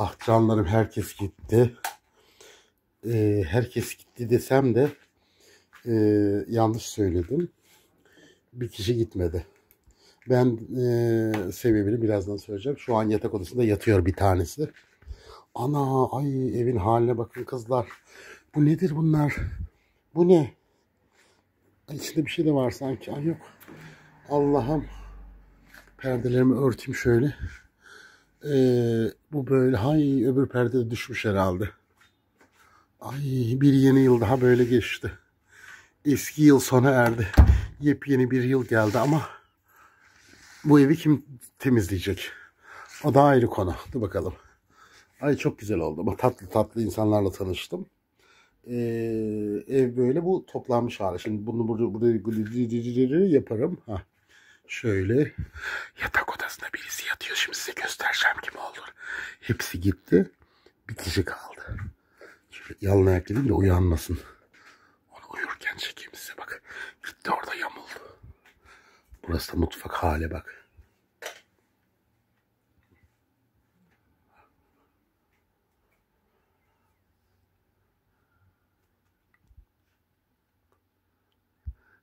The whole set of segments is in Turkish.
Ah canlarım, herkes gitti. Herkes gitti desem de yanlış söyledim. Bir kişi gitmedi. Ben sebebini birazdan söyleyeceğim. Şu an yatak odasında yatıyor bir tanesi. Ana, ay, evin haline bakın kızlar. Bu nedir bunlar? Bu ne? Ay, içinde bir şey de var sanki. Ay yok. Allah'ım. Perdelerimi örteyim şöyle. Bu böyle. Hay, öbür perde de düşmüş herhalde. Ay, bir yeni yıl daha böyle geçti. Eski yıl sona erdi. Yepyeni bir yıl geldi ama bu evi kim temizleyecek? O da ayrı konu. Dur bakalım. Ay, çok güzel oldu. Ama tatlı tatlı insanlarla tanıştım. Ev böyle, bu toplanmış hali. Şimdi bunu burada yaparım. Ha. Şöyle yatak odasında birisi yatıyor. Şimdi size göstereceğim kim olur. Hepsi gitti. Bir kişi kaldı. Şöyle yalın ayak dedim de uyanmasın. Onu uyurken çekeyim size, bak. Gitti, orada yamuldu. Burası da mutfak hale bak.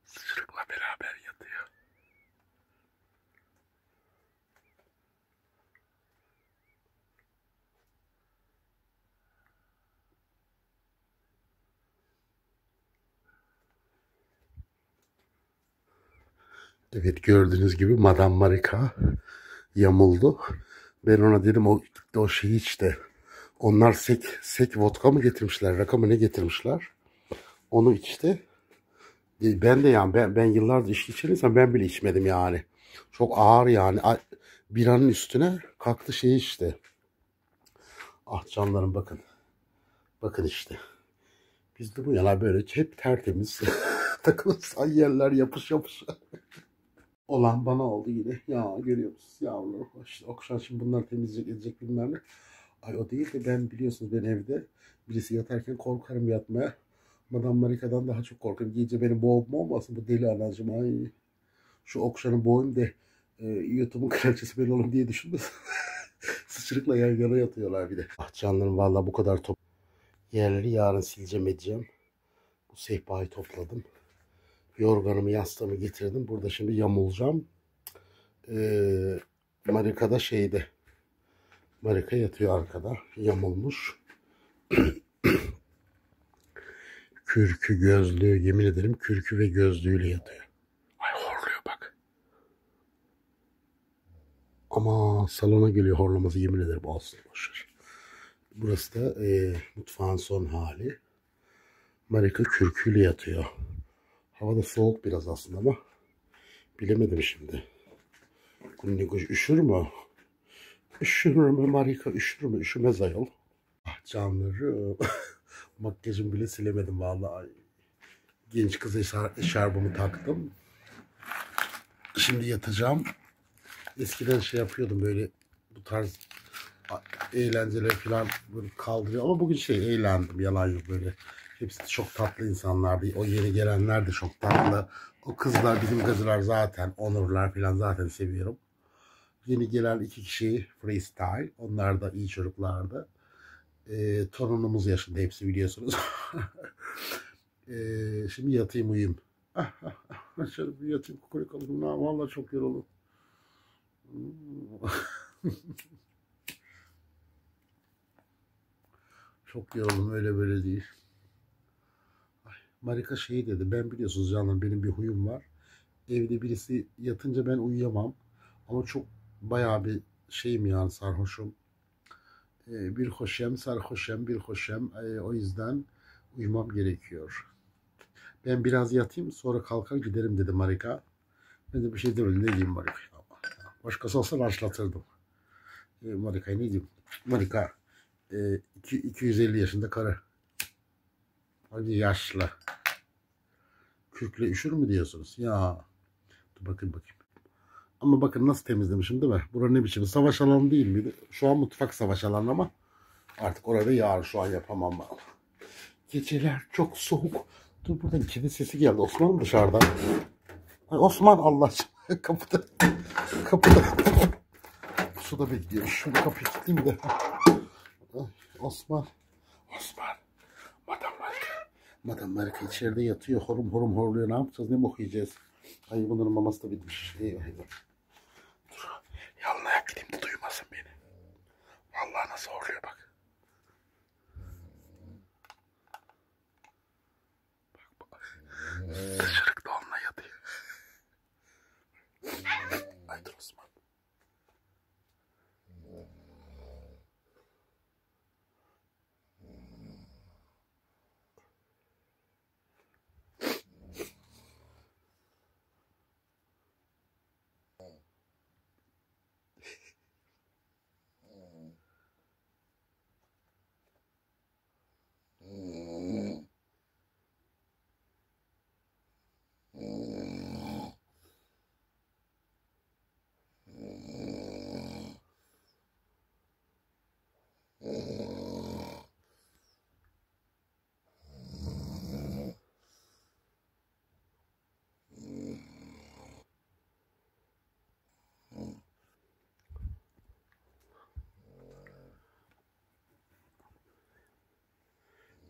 Sıçrıkla beraber yatıyor. Evet, gördüğünüz gibi Madame Marika yamuldu. Ben ona dedim, o şey içti. Onlar sek vodka mı getirmişler, rakı mı ne getirmişler. Onu içti. Ben de yani ben yıllardır içki içersem ben bile içmedim yani. Çok ağır yani. Biranın üstüne kalktı şey işte. Ah canlarım, bakın. Bakın işte. Bizde bu yana böyle hep tertemiz. Takılırsan yerler yapış yapış. Olan bana oldu yine. Ya, görüyor musunuz yavrum? İşte Okşan şimdi bunları temizleyecek edecek bilmem ne. Ay, o değil de ben, biliyorsunuz, ben evde birisi yatarken korkarım yatmaya. Madame Marika'dan daha çok korkarım. Gece beni boğma olmasın bu deli anacığım. Ay, şu Okşan'ı boğayım da YouTube'un kraliçesi ben olayım diye düşündüm. Sıçrıkla yan yana yatıyorlar bir de. Ah canlarım, valla bu kadar top. Yerleri yarın sileceğim edeceğim. Bu sehpayı topladım. Yorganımı, yastığımı getirdim. Burada şimdi yamulacağım. Marika da şeyde. Marika yatıyor arkada. Yamulmuş. Kürkü, gözlüğü, yemin ederim kürkü ve gözlüğüyle yatıyor. Ay, horluyor bak. Ama salona geliyor horlaması, yemin ederim, olsun boşver. Burası da mutfağın son hali. Marika kürküyle yatıyor. Hava da soğuk biraz aslında ama bilemedim şimdi. Günlük üşür mü? Üşür mü Marika, üşür mü? Üşümez ayol. Ah canlarım. Makyajımı bile silemedim vallahi. Genç kız eşarbımı taktım. Şimdi yatacağım. Eskiden şey yapıyordum, böyle bu tarz eğlenceler falan böyle kaldırıyor. Ama bugün eğlendim, yalan yok böyle. Hepsi çok tatlı insanlardı. O yeni gelenler de çok tatlı. O kızlar, bizim kızlar zaten, Onurlar falan zaten seviyorum. Yeni gelen iki kişi freestyle. Onlar da iyi çocuklardı. Torunumuz yaşında hepsi, biliyorsunuz. Şimdi yatayım, uyuyayım. Şöyle bir yatayım, kukurik alayım. Vallahi çok yoruldum. Çok yoruldum, öyle böyle değil. Ay, Marika şey dedi, ben, biliyorsunuz canım, benim bir huyum var. Evde birisi yatınca ben uyuyamam. Ama çok bayağı bir şeyim yani, sarhoşum. Bir hoşem, sarhoşem, bir hoşem. O yüzden uyumam gerekiyor. Ben biraz yatayım, sonra kalkar giderim dedi Marika. Ben de bir şey demedim, ne diyeyim Marika. Başkası olsa başlatırdım. Marika'yı ne diyeyim? Marika 250 yaşında karı. Hadi yaşlı. Kürkle üşür mü diyorsunuz? Ya, dur bakayım. Ama bakın nasıl temizlemişim, değil mi? Burası ne biçim? Savaş alanı değil miydi? Şu an mutfak savaş alanı ama artık orada yarın, şu an yapamam ben. Geceler çok soğuk. Dur, buradan kedi sesi geldi. Osman mı dışarıda? Ay, Osman, Allah aşkına. Kapıda. Suda bekliyor. Şunu kapıyı kilitleyeyim de. Osman. Osman. Madam Marika. Madam Marika içeride yatıyor. Horum horum horluyor. Ne yapacağız? Ne bok yiyeceğiz? Ay bunların maması da bitmiş. Eyvah eyvah. Dur. Yalın ayak gideyim de duymasın beni. Vallahi nasıl horluyor bak. Bak bak. Sıçırık da onunla yatıyor. Ay dur Osman.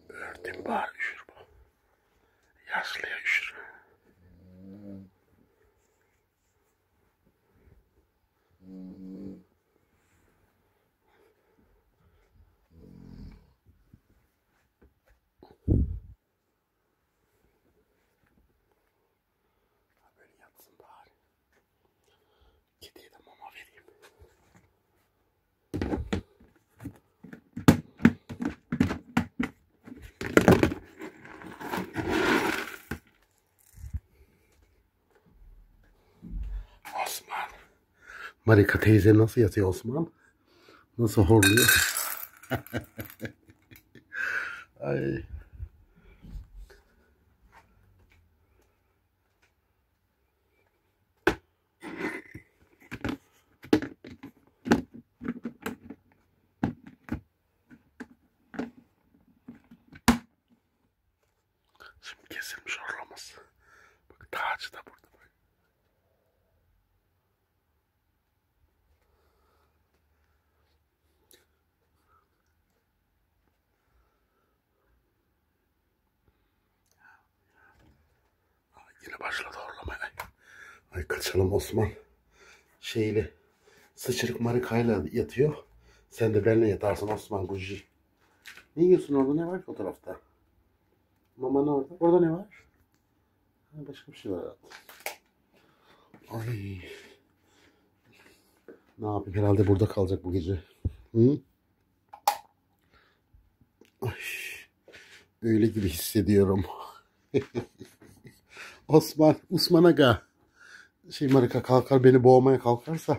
Örtün bari üşür bu. Yaşlıya üşür. Böyle yatsın bari. Kediye de mama vereyim. Osman. Marika teyze nasıl yatıyor Osman? Nasıl horluyor? Ay. Şimdi kesilmiş horlaması. Bak tacı da burada. Bak. Ay, yine başladı horlamaya. Ay kaçalım Osman. Şeyle sıçırık Marika'yla yatıyor. Sen de benimle yatarsın Osman Gucci. Ne yiyorsun orada, ne var ki o tarafta? Mama ne orada? Orada ne var? Ha, başka bir şey var herhalde. Ay. Ne yapayım, herhalde burada kalacak bu gece. Hı? Ay. Öyle gibi hissediyorum. Osman Aga. Marika kalkar beni boğmaya kalkarsa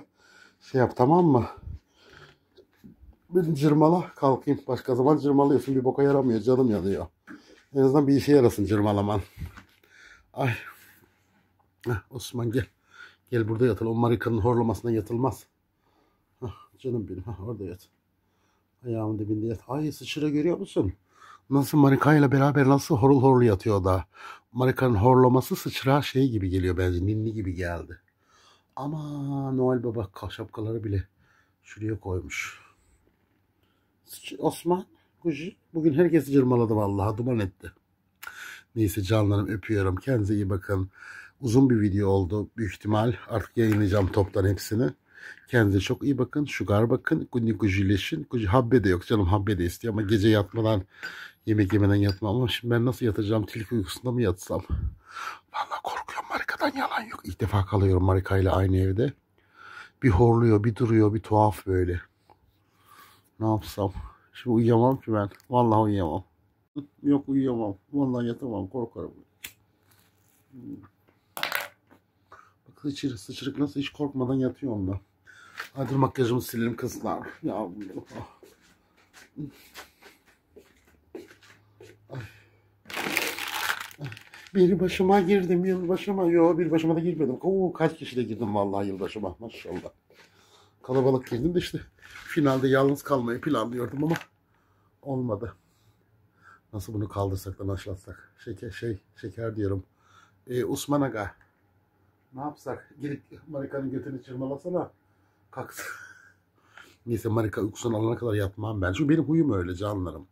şey yap, tamam mı? Beni cırmala, kalkayım. Başka zaman cırmalıyorsun, bir boka yaramıyor, canım yanıyor. En azından bir işe yarasın cırmalaman. Ay. Heh, Osman gel. Gel burada yatalım. O Marika'nın horlamasına yatılmaz. Hah, canım benim. Hah, orada yat. Ayağımın dibinde yat. Ay sıçra görüyor musun? Nasıl Marika ile beraber nasıl horul horul yatıyor da. Marika'nın horlaması sıçra şey gibi geliyor bence. Ninni gibi geldi. Ama Noel Baba şapkaları bile şuraya koymuş. Osman, Gucci bugün herkesi cırmaladı vallahi, duman etti. Neyse canlarım, öpüyorum. Kendinize iyi bakın. Uzun bir video oldu. Büyük ihtimal artık yayınlayacağım toptan hepsini. Kendinize çok iyi bakın. Şugar bakın. Guccileşin. Habbe de yok canım. Habbe de istiyor ama gece yatmadan, yemek yemeden yatmam. Ama şimdi ben nasıl yatacağım? Tilki uykusunda mı yatsam? Vallahi korkuyorum. Marika'dan yalan yok. İlk defa kalıyorum Marika ile aynı evde. Bir horluyor, bir duruyor, bir tuhaf böyle. Ne yapsam? Şimdi uyuyamam ki ben. Vallahi uyuyamam. Yok uyuyamam. Vallahi yatamam. Korkarım. Bak sıçırık nasıl hiç korkmadan yatıyor onda. Hadi makyajımı silelim kızlar. Ya bir başıma girdim yılbaşıma. Yo, bir başıma da girmedim. Oo, kaç kişiyle girdim vallahi yılbaşıma. Maşallah. Kalabalık girdim de işte finalde yalnız kalmayı planlıyordum ama olmadı. Nasıl bunu kaldırsak da başlatsak? Şeker diyorum. Osman Aga. Ne yapsak? Gidip Marika'nın götünü çırmalasana. Kalksın. Neyse Marika uykusunu alana kadar yatmam ben. Çünkü benim huyum öyle canlarım.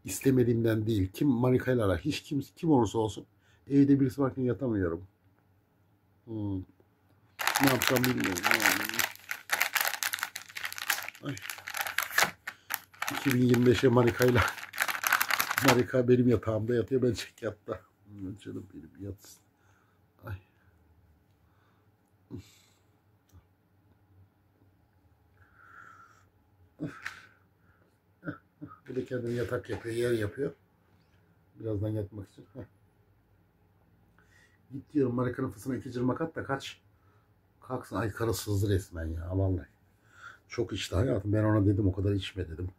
İstemediğimden değil. Kim Marika'yla arar? Hiç kim olursa olsun. Evde birisi varken yatamıyorum. Hmm. Ne yapacağım bilmiyorum. Ay. 2025'e Marika benim yatağımda yatıyor. Ben çek yatta. Canım benim yatsın. Ay. Bir de kendine yatak yapıyor, yer yapıyor. Birazdan yatmak için. Heh. Git diyorum Marika'nın fısına 2 cırmak at da kaç. Kalksın. Ay karı sızdı resmen ya. Vallahi. Çok içti hayatım. Ben ona dedim o kadar içme dedim.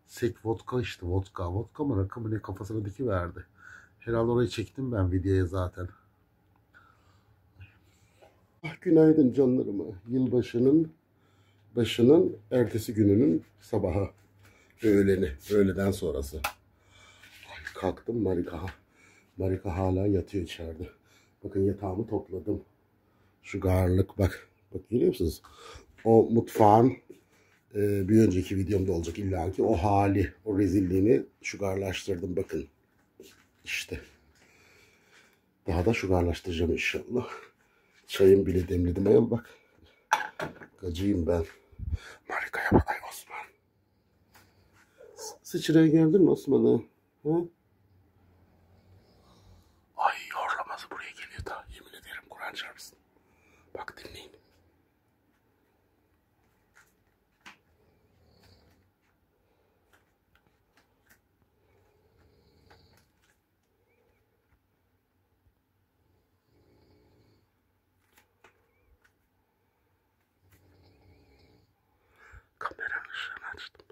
Sek vodka içti. Vodka. Vodka mı rakı mı ne kafasına dikiverdi. Herhalde orayı çektim ben videoya zaten. Ah, günaydın canlarıma. Başının ertesi gününün sabahı. Öğleden sonrası. Ay, kalktım Marika hala yatıyor içeride. Bakın yatağımı topladım. Şu garlık bak. Bak görüyor musunuz? O mutfağın bir önceki videomda olacak illaki o hali, o rezilliğini şugarlaştırdım bakın. İşte. Daha da şugarlaştıracağım inşallah. Çayım bile demledim ayağım bak. Gacıyım ben. Marika'ya bak ay Osman. Sıçraya geldin mi Osman'ı? Ay horlaması buraya geliyor da yemin ederim Kur'an çarpsın. Bak dinleyin. Kameranın ışığını açtım.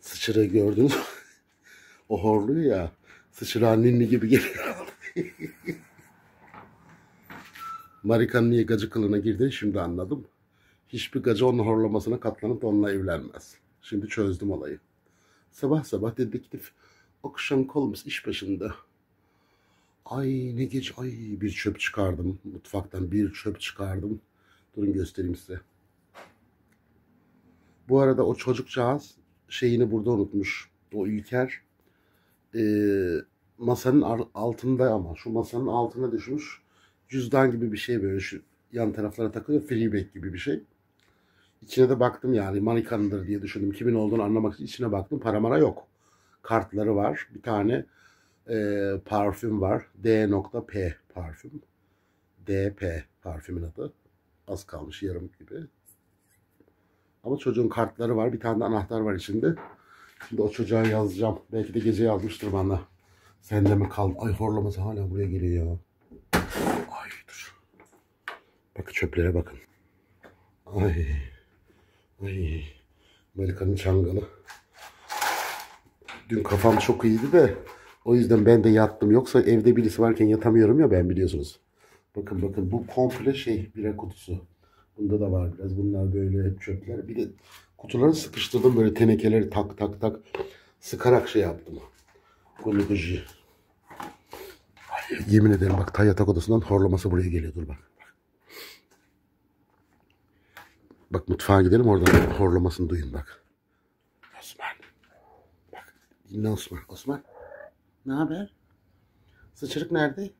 Sıçra gördünüz mü? O horluyor ya. Sıçra ninni gibi geliyor. Marika'nın niye gacı kılığına girdiğini şimdi anladım. Hiçbir gacı onun horlamasına katlanıp da onunla evlenmez. Şimdi çözdüm olayı. Sabah sabah dedektif akşam kolumuz iş başında. Ay ne geç ay bir çöp çıkardım. Mutfaktan bir çöp çıkardım. Durun göstereyim size. Bu arada o çocukcağız şeyini burada unutmuş. O İlker masanın altında ama şu masanın altına düşmüş. Cüzdan gibi bir şey böyle şu yan taraflara takılıyor. Freebag gibi bir şey. İçine de baktım yani Marika'nındır diye düşündüm. Kimin olduğunu anlamak için içine baktım. Para yok. Kartları var. Bir tane parfüm var. D.P parfüm. DP parfümün adı. Az kalmış yarım gibi. Ama çocuğun kartları var. Bir tane de anahtar var içinde. Şimdi o çocuğa yazacağım. Belki de gece yazmıştır bana. Sen de mi kaldın? Ay horlaması hala buraya geliyor ya. Ay dur. Bakın çöplere bakın. Ay. Ay. Marika'nın çangalı. Dün kafam çok iyiydi de o yüzden ben de yattım. Yoksa evde birisi varken yatamıyorum ya ben biliyorsunuz. Bakın bu komple bira kutusu. Bunda da var biraz. Bunlar böyle çöpler. Bir de kutuları sıkıştırdım böyle tenekeleri tak sıkarak şey yaptım. Guluguji. Yemin ederim bak ta yatak odasından horlaması buraya geliyor. Dur bak. Bak mutfağa gidelim oradan horlamasını duyun bak. Osman. Bak dinle Osman. Osman. Ne haber? Sıçırık nerede?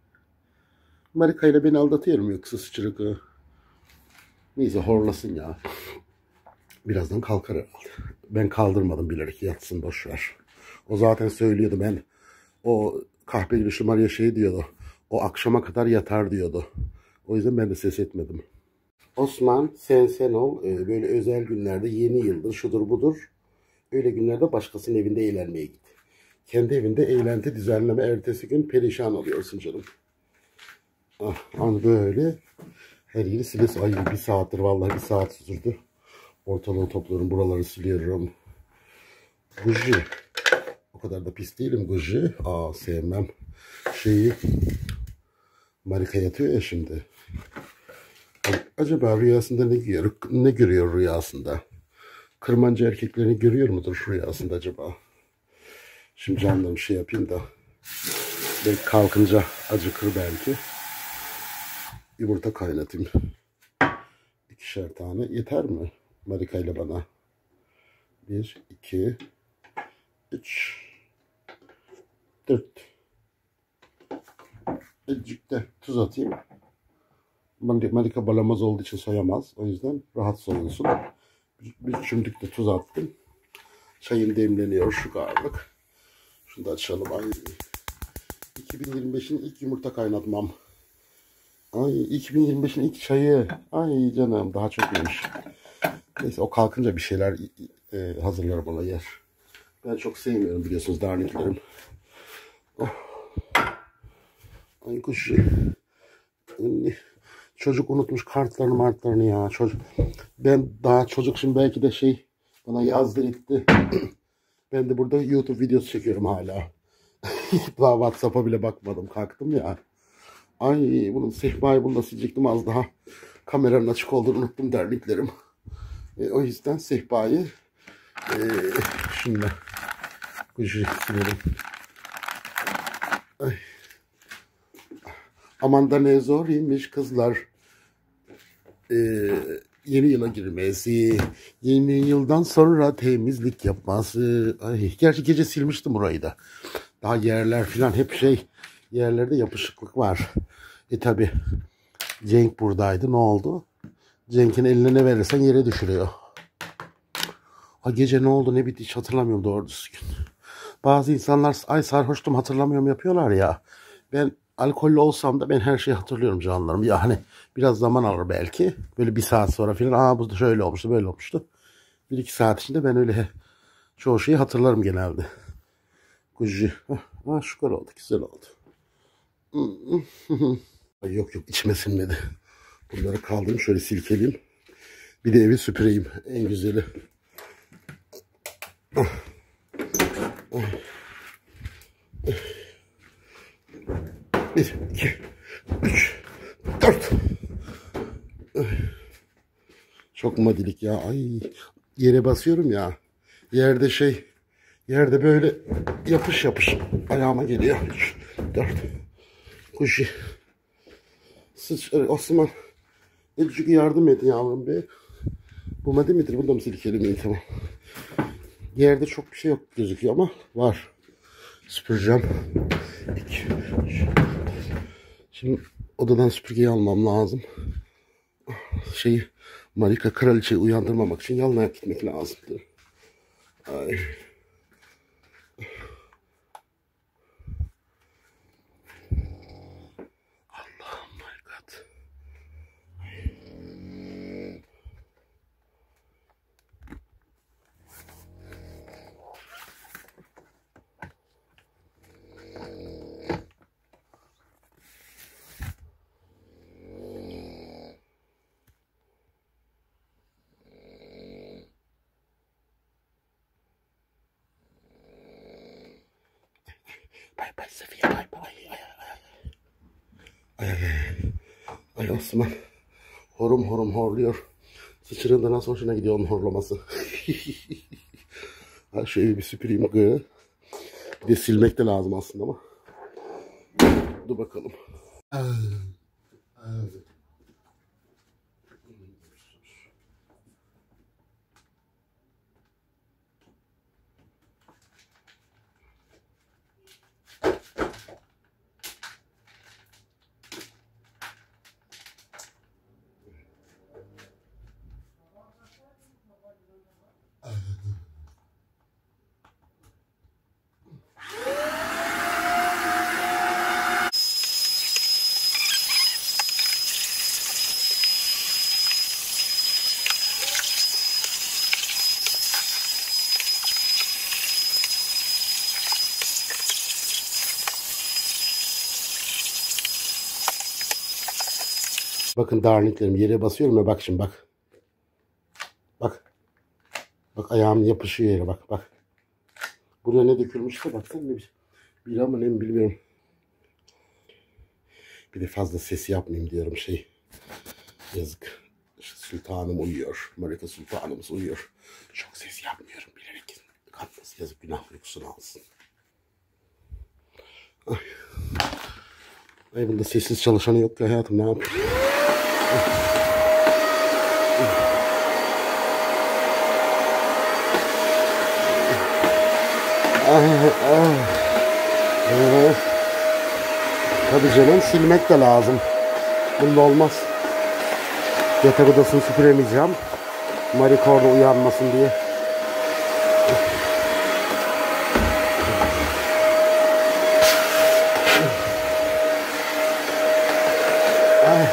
Marika ile beni aldatıyorum yoksa sıçırık. Neyse horlasın ya. Birazdan kalkar herhalde. Ben kaldırmadım bilerek yatsın boşver. O zaten söylüyordu ben. O kahpe gülüşlü Maria diyordu. O akşama kadar yatar diyordu. O yüzden ben de ses etmedim. Osman sen ol. Böyle özel günlerde yeni yıldır şudur budur. Öyle günlerde başkasının evinde eğlenmeye git. Kendi evinde eğlenti düzenleme, ertesi gün perişan oluyorsun canım. Hani böyle her yeri siliyorsun. Ay bir saattir vallahi, bir saat sürdü. Ortalığı topluyorum, buraları siliyorum. Guji. O kadar da pis değilim Guji. Sevmem. Marika yatıyor ya şimdi. Acaba rüyasında ne görüyor rüyasında? Kırmancı erkeklerini görüyor mudur rüyasında acaba? Şimdi canlarım yapayım da. Belki kalkınca acıkır belki. Yumurta kaynatayım. 2'şer tane. Yeter mi? Marika ile bana. 1, 2, 3, 4. Azıcık da tuz atayım. Marika balamaz olduğu için soyamaz. O yüzden rahat soyulsun. Bir çimdik de tuz attım. Çayım demleniyor şu kadarlık. Şunu da açalım. Ay. 2025'in ilk yumurta kaynatmam. Ay 2025'in ilk çayı. Ay canım daha çok yemiş. Neyse o kalkınca bir şeyler hazırlar bana yer. Ben çok sevmiyorum biliyorsunuz darniklerim. Oh. Ay kuş. Çocuk unutmuş kartlarını ya. Ben daha çocuk şimdi belki de bana yazdı etti. Ben de burada YouTube videosu çekiyorum hala. Daha WhatsApp'a bile bakmadım. Kalktım ya. Ay bunun sehpayı bunu da silecektim az daha. Kameranın açık olduğunu unuttum derliklerim. O yüzden sehpayı şimdi silelim. Ay. Aman da ne zor imiş kızlar. Yeni yıla girmesi, yeni yıldan sonra temizlik yapması. Ay, gerçi gece silmiştim burayı da. Daha yerler falan hep yerlerde yapışıklık var. Tabi Cenk buradaydı, ne oldu? Cenk'in eline ne verirsen yere düşürüyor. Gece ne oldu ne bitti hiç hatırlamıyorum doğru düzgün. Bazı insanlar ay sarhoştum hatırlamıyorum yapıyorlar ya. Ben alkollü olsam da ben her şeyi hatırlıyorum canlarım. Ya hani biraz zaman alır belki. Böyle bir saat sonra falan bu da şöyle olmuştu böyle olmuştu. 1-2 saat içinde ben öyle çoğu şeyi hatırlarım genelde. Kuji. Şu kadar oldu, güzel oldu. Ay yok içime sinmedi. Bunları kaldırayım şöyle silkeleyeyim. Bir de evi süpüreyim en güzeli. 1, 2, 3, 4. Çok madilik ya. Ay yere basıyorum ya. Yerde böyle yapış ayağıma geliyor. 3, 4. Kuşi. Osman. Elcük yardım edin yavrum be. Bu madi midir? Bunda mı silkelemeyin tamam. Yerde çok bir şey yok gözüküyor ama var. Süpüreceğim. 2, 3. Şimdi odadan süpürgeyi almam lazım. Marika kraliçeyi uyandırmamak için yalnaya gitmek lazımdı. Ay. Allah'ım my God. Bay Safiye bay. Ay Osman. Horum horluyor. Sıçrığında nasıl hoşuna gidiyor onun horlaması. Şu evi bir süpüreyim. Bir de silmek de lazım aslında ama. Dur bakalım. Bakın darniklerim yere basıyorum ya, bak şimdi bak. Bak. Bak ayağım yapışıyor yere, bak bak. Buraya ne dökülmüş de baksana, ne bir ama ne bilmiyorum. Bir de fazla ses yapmayayım diyorum şey. Yazık. İşte sultanım uyuyor. Marika sultanımız uyuyor. Çok ses yapmıyorum bilerek. Kalkması yazık, günah uykusunu alsın. Ay. Ay bunda sessiz çalışanı yok ki hayatım, ne yapayım? Tabii canım, silmek de lazım. Bunda olmaz. Yatak odasını süpüremeyeceğim. Marika orada uyanmasın diye. Ay.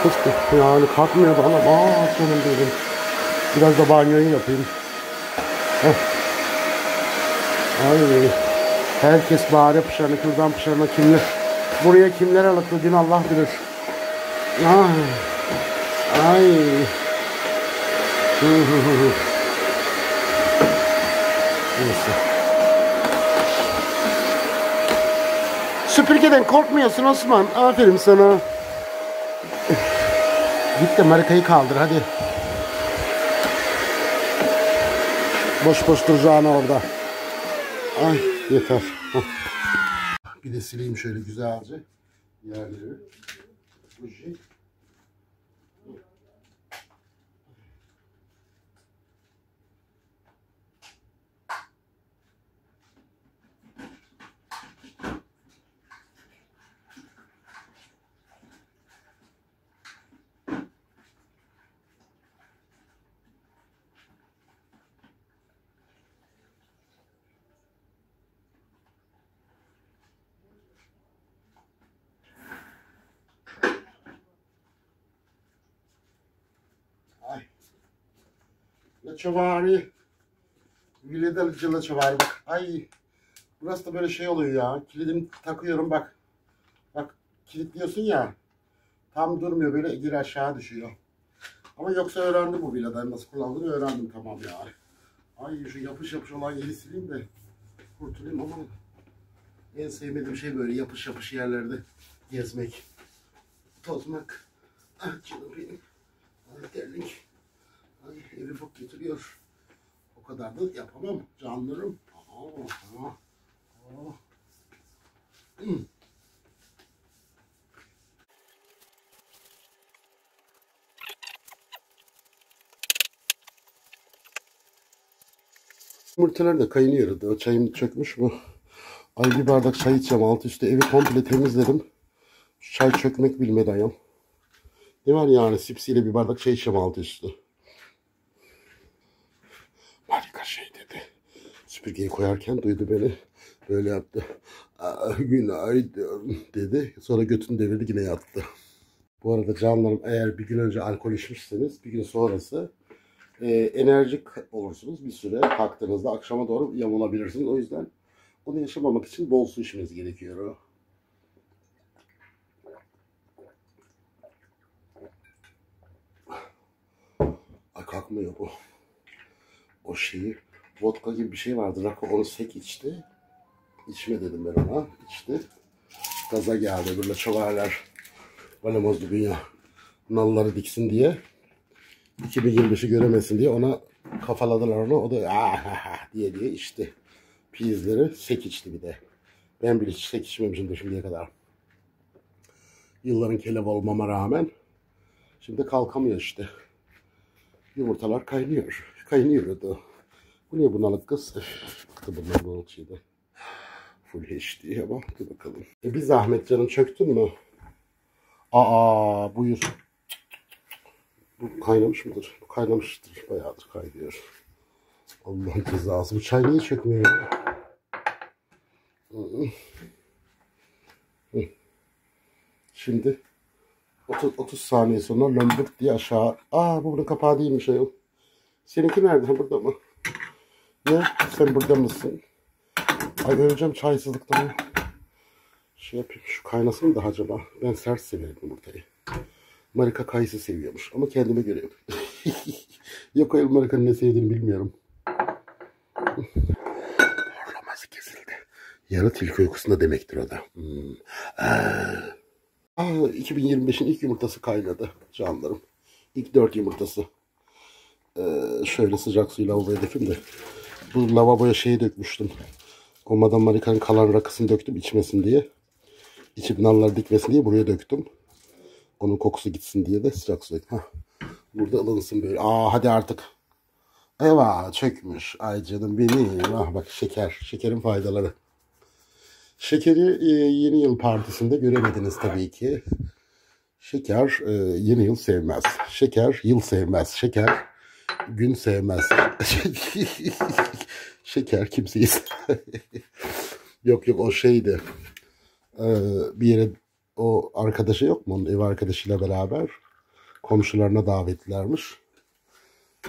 Fıstık yani kalkmıyor bana. Canım dedim. Biraz da banyoyu yapayım. Heh. Ay. Herkes bağırı pışarına, kürdan pışarına, kimler. Buraya kimler alıktı din Allah bilir. Ay. Ay. Neyse. Süpürgeden korkmuyorsun Osman. Aferin sana. Git de Marika'yı kaldır hadi. Boş boş duracağına orada. Ay yeter. Bir de sileyim şöyle güzelce yerleri. Buji. Laçavari. Vileda laçavari bak. Ay. Burası da böyle şey oluyor ya. Kilidimi takıyorum bak. Bak kilitliyorsun ya. Tam durmuyor, böyle geri aşağı düşüyor. Ama yoksa öğrendim bu villadan nasıl kullandığını öğrendim, tamam ya. Ay şu yapış yapış olan yeri sileyim de kurtulayım, ama en sevmediğim şey böyle yapış yapış yerlerde gezmek, tozmak. Ah canım benim. Ay terlik. Ay evi çok getiriyor. O kadar da yapamam canlarım. Yumurtalar da kaynıyordu. O çayım çökmüş mü? Ay bir bardak çay içeceğim. Altı üstü evi komple temizledim. Şu çay çökmek bilmedi ayol. Ne var yani, sipsiyle bir bardak çay içeceğim altı üstü. Marika şey dedi. Süpürgeyi koyarken duydu beni. Böyle yaptı. Günaydın dedi. Sonra götünü devirdi, yine yattı. Bu arada canlarım, eğer bir gün önce alkol içmişseniz bir gün sonrası enerjik olursunuz. Bir süre kalktığınızda akşama doğru yamulabilirsiniz. O yüzden onu yaşamamak için bol su içmeniz gerekiyor. Ay kalkmıyor bu. O şeyi, vodka gibi bir şey vardı. Rako onu sek içti. İçme dedim ben ona. İçti. Gaza geldi. Böyle çoğalar. Balamozlu dünya. Nalları diksin diye. 2025'i göremesin diye ona kafaladılar onu. O da diye içti. Pizleri sek içti bir de. Ben bile hiç sek içmemişim şimdiye kadar. Yılların kelev olmama rağmen. Şimdi kalkamıyor işte. Yumurtalar kaynıyor. Kaynıyordu. Bu niye bunalık kız? Bıktı bunlar bunalık şeyde. Full HD ama dur bakalım. Bir zahmet canım, çöktün mü? Aa buyur. Bu kaynamış mıdır? Bu kaynamıştır. Bayağıdır kaynıyor. Allah'ın cezası. Bu çay niye çökmüyor ya? Şimdi 30 saniye sonra lömbürt diye aşağı. Aa bu bunun kapağı değilmiş ayol. Seninki nerede? Ha, burada mı? Ne? Sen burada mısın? Ay öleceğim çaysızlıktan. Şey yapayım. Şu kaynasın da acaba. Ben sert severim yumurtayı. Marika kayısı seviyormuş. Ama kendime göre yok. Yok ayol Marika'nın ne sevdiğini bilmiyorum. Horlaması kesildi. Yarı tilki uykusunda demektir o da. 2025'in ilk yumurtası kaynadı canlarım. İlk 4 yumurtası. Şöyle sıcak suyla lavaboya dökeyim de. Bu lavaboya şeyi dökmüştüm. O Madame Marika'nın kalan rakısını döktüm içmesin diye. İçip nallar dikmesin diye buraya döktüm. Onun kokusu gitsin diye de sıcak su. Burada ılınsın böyle. Hadi artık. Eyvah çökmüş. Ay canım benim. Bak şeker. Şekerin faydaları. Şekeri yeni yıl partisinde göremediniz tabii ki. Şeker yeni yıl sevmez. Şeker yıl sevmez. Şeker gün sevmez. Şeker kimseyi Yok o şeydi. Bir yere o arkadaşı yok mu? Onun ev arkadaşıyla beraber komşularına davetlilermiş.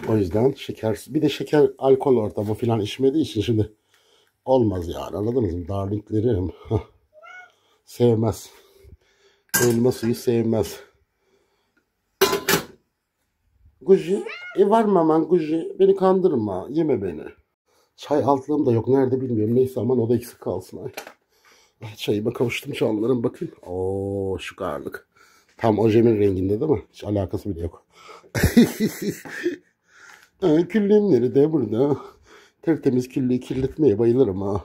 O yüzden şeker, bir de şeker alkol ortamı falan içmediği için şimdi olmaz yani, anladınız mı? Darlinglerim sevmez. Elma suyu sevmez. Guji, var mı aman Guji? Beni kandırma, yeme beni. Çay altlığım da yok, nerede bilmiyorum. Neyse aman o da eksik kalsın. Ay. Çayıma kavuştum canlarım, bakayım. Oo şu karlık. Tam ojemin renginde değil mi? Hiç alakası bile yok. Küllerimleri de burada. Tertemiz külleyi kirletmeye bayılırım ha.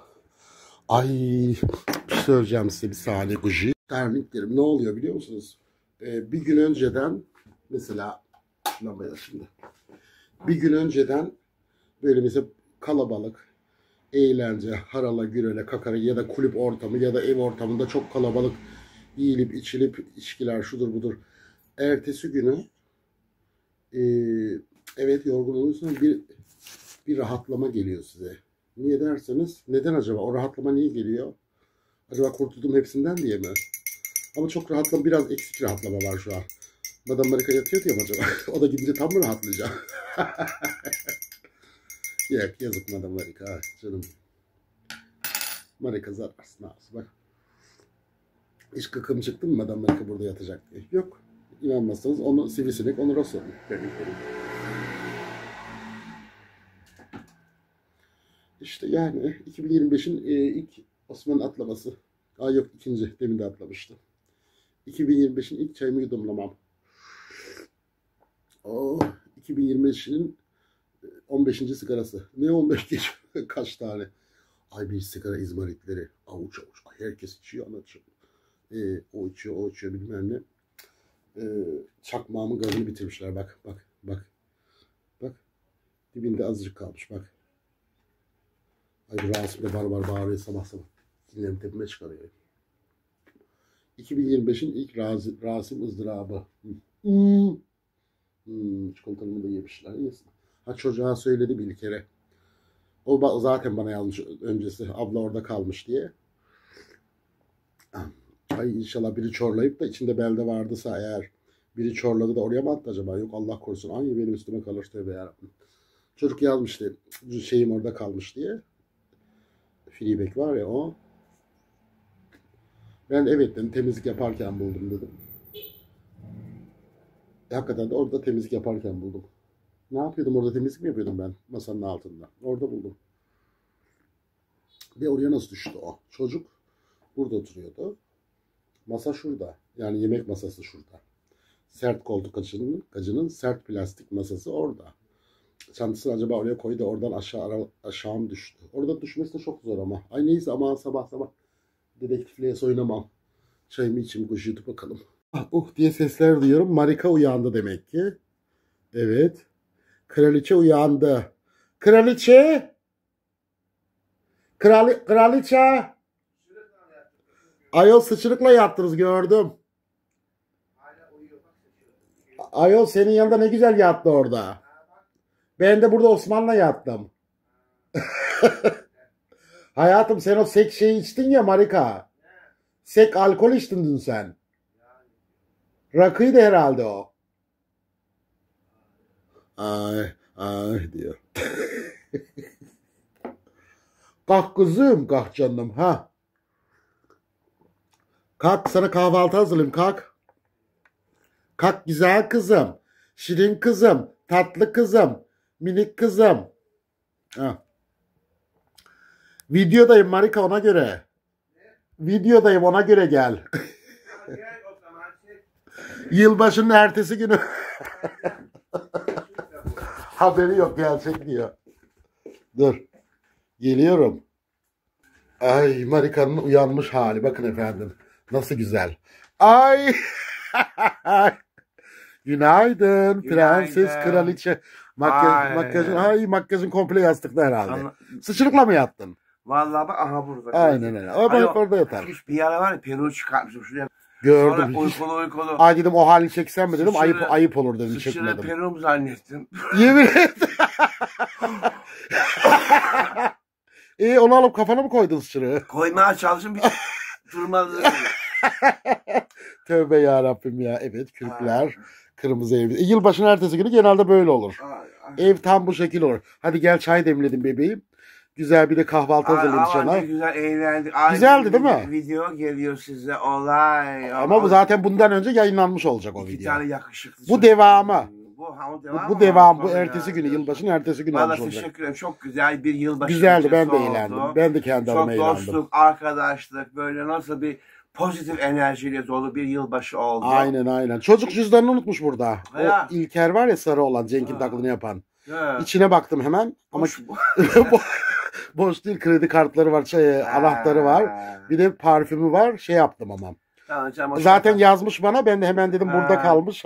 Ay bir şey söyleyeceğim size bir saniye Guji. Termiklerim ne oluyor biliyor musunuz? Bir gün önceden mesela lambaya şimdi. Bir gün önceden böyle mesela kalabalık, eğlence, harala, gürele, kakara ya da kulüp ortamı ya da ev ortamında çok kalabalık yiyilip içilip içkiler şudur budur. Ertesi günü evet yorgunluğunuz sonra bir rahatlama geliyor size. Niye derseniz, neden acaba? O rahatlama niye geliyor? Acaba kurtuldum hepsinden diye mi? Ama çok rahatlama, biraz eksik rahatlama var şu an. Madame Marika yatıyor diye mi acaba? O da gidince tam mı rahatlayacağım? Yok yazık Madame Marika. Canım. Marika zararsın ağzı bak. Hiç kıkım çıktı mı Madame Marika burada yatacak diye? Yok. İnanmazsanız onu sivrisinek Onur'a sorun. İşte yani 2025'in ilk Osman'ın atlaması. Yok ikinci. Demin de atlamıştı. 2025'in ilk çayımı yudumlamam. 2025'in 15. sigarası. Ne 15 geç? Kaç tane? Ay bir sigara izmaritleri. Avuç avuç. Ay herkes içiyor anlatıyor. O içiyor, o içiyor bilmem ne. Çakmağımın gazını bitirmişler. Bak, bak, bak. Bak. Dibinde azıcık kalmış bak. Ay Rasim de barbar bağırıyor sabah sabah. Dinlerimi tepeme çıkarıyor. 2025'in ilk Rasim ızdırabı. Çikolatamı da yemişler. Yesin. Ha çocuğa söyledi bir kere. O zaten bana yazmış öncesi. Abla orada kalmış diye. Ay inşallah biri çorlayıp da içinde belde vardıysa eğer biri çorladı da oraya mı attı acaba? Yok Allah korusun. Ay benim üstüme kalır tövbe yarabbim. Çocuk yazmıştı. Şeyim orada kalmış diye. Freeback var ya o. Ben evet dedim, temizlik yaparken buldum dedim. Hakikaten de orada temizlik yaparken buldum. Ne yapıyordum orada, temizlik mi yapıyordum ben masanın altında? Orada buldum. Ve oraya nasıl düştü o? Çocuk burada oturuyordu. Masa şurada. Yani yemek masası şurada. Sert koltuk açının sert plastik masası orada. Çantasını acaba oraya koydu, oradan aşağı mı düştü? Orada düşmesi de çok zor ama. Ay neyse ama sabah sabah dedektifliğe soyunamam. Çayımı içeyim, koşu YouTube bakalım. Diye sesler duyuyorum. Marika uyandı demek ki. Evet. Kraliçe uyandı. Kraliçe! Kraliçe! Ayol sıçrıkla yattınız gördüm. Ayol senin yanında ne güzel yattı orada. Ben de burada Osman'la yattım. Hayatım sen o sek şeyi içtin ya Marika. Sek alkol içtin dün sen. Rakıydı herhalde o. Ay ay diyor. Kalk kızım kalk canım ha. Kalk sana kahvaltı hazırlayayım kalk. Kalk güzel kızım. Şirin kızım. Tatlı kızım. Minik kızım. Ha. Videodayım Marika ona göre. Videodayım ona göre gel. Yılbaşının ertesi günü. Haberi yok gelecek diyor. Dur. Geliyorum. Ay Marika'nın uyanmış hali. Bakın efendim. Nasıl güzel. Ay. Günaydın. Prenses kraliçe. Makyajın komple yastıkta herhalde. Sıçırıkla mı yattın? Vallahi bak aha burada. Aynen öyle. O orada yatar. Bir ara var ya peruğu çıkartmışım şuraya. Gördüm. Uykulu. Ay dedim o hali çeksem mi dedim. Ayıp olur dedim çekmedim. Peruğum zannettim. Yemin et. Onu alıp kafana mı koydun sıçırığı? Koymaya çalıştım bir durmadı. Tövbe yarabbim ya. Evet kürkler. Kırmızı ev. Yılbaşının ertesi günü genelde böyle olur. Ev tam bu şekil olur. Hadi gel çay demledim bebeğim. Güzel bir de kahvaltı hazırlayayım sana. Güzel eğlendik. Güzeldi değil mi? Video geliyor size olay. Ama bu zaten bundan önce yayınlanmış olacak o video. İki tane yakışıklı. Bu devamı. Bu devam. Bu sonra ertesi günü. Yılbaşının ertesi günü Valla olmuş olacak. teşekkür ederim. Çok güzel bir yılbaşı. Güzeldi. Ben de oldu. eğlendim. Ben de kendi adıma Çok eğlendim. dostluk, arkadaşlık böyle nasıl bir pozitif enerjiyle dolu bir yılbaşı oldu. Aynen. Çocuk cüzdanını unutmuş burada. Ya. O İlker var ya sarı olan Cenk'in taklidini yapan. Ya. İçine baktım hemen. Ama boş değil, kredi kartları var, anahtarı var. Bir de parfümü var. Şey yaptım ama. Zaten yazmış bana. Ben de hemen dedim burada kalmış.